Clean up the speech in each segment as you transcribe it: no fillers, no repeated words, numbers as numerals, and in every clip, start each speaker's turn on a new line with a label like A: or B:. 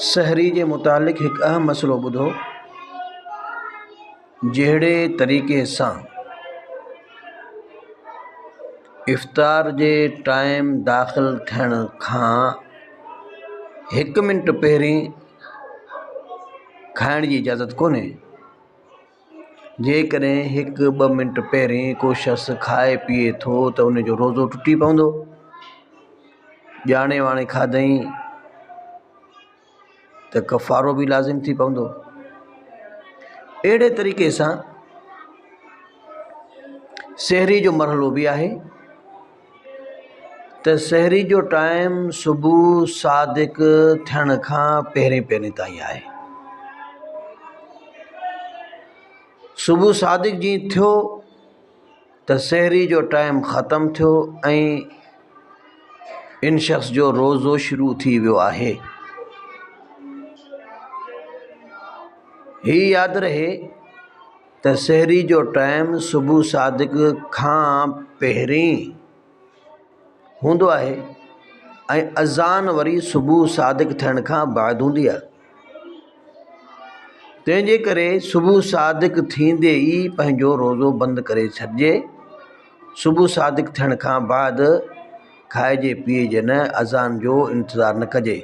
A: सहरी के मुतालिक़ एक अहम मसलो ॿुधो। जहिड़े तरीक़े सां इफ़्तार जे टाइम दाख़िल थियण खां 1 मिनट पहिरीं खाइण जी इजाज़त कोन्हे। जेकॾहिं 1-2 मिनट पहिरीं को शख़्स खाए पीए थो त उनजो रोज़ो टुटी पवंदो। ॼाणे वाणे खाधई त कफ़ारो भी लाज़िम थी पवंदो। अहिड़े तरीक़े सां सहरी जो मरहलो भी आहे त सहरी जो टाइम सुबुह सादिक थियण खां पहिरीं ताईं आहे। सुबुह सादिक जी थियो त सहरी जो टाइम ख़त्म थियो ऐं इन शख़्स जो रोज़ो शुरू थी वियो आहे। ही याद रहे त सहरी जो टाइम सुबुह सादिक खां पहिरीं हूंदो आहे ऐं अज़ान वरी सुबुह सादिक थियण खां बाद हूंदी आहे। तंहिंजे करे सुबुह सादिक थींदे ई पंहिंजो रोज़ो बंदि करे छॾिजे। सुबुह सादिक थियण खां बाद खाइजे पीइजे न, अज़ान जो इंतज़ार न कजे।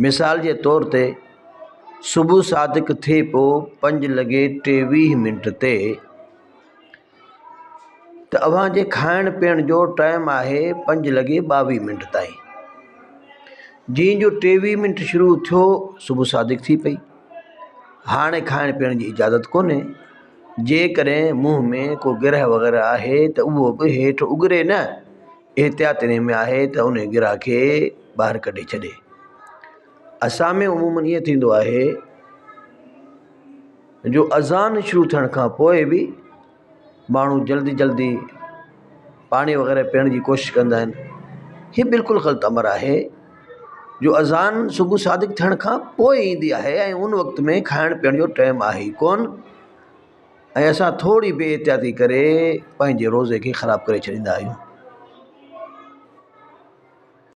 A: मिसाल जे तौर ते सुबुह सादिक थिए पोइ 5:23 ते त अव्हां जे खाइण पीअण जो टाइम आहे 5:22 ताईं। जीअं जो 23 मिनट शुरू थियो सुबुह सादिक थी पई। हाणे खाइण पीअण जी इजाज़त कोन्हे। जेकॾहिं मुंहं में को गिरह वग़ैरह आहे त उहो बि हेठि उगरे न, एहतियात इन में आहे त उन गिरह खे ॿाहिरि कढी छॾे। असां में उमूमन ईअं थींदो आहे जो अज़ान शुरू थियण खां पोइ बि माण्हू जल्दी पाणी वग़ैरह पीअण जी कोशिश कंदा आहिनि। हीअ बिल्कुलु ग़लति अमर आहे जो अज़ान सुबुह सादिक थियण खां पोइ ईंदी आहे ऐं उन वक़्त में खाइण पीअण जो टाइम आहे ई कोन, ऐं असां थोरी बेइहतियाती करे पंहिंजे रोज़े खे ख़राबु करे छॾींदा आहियूं।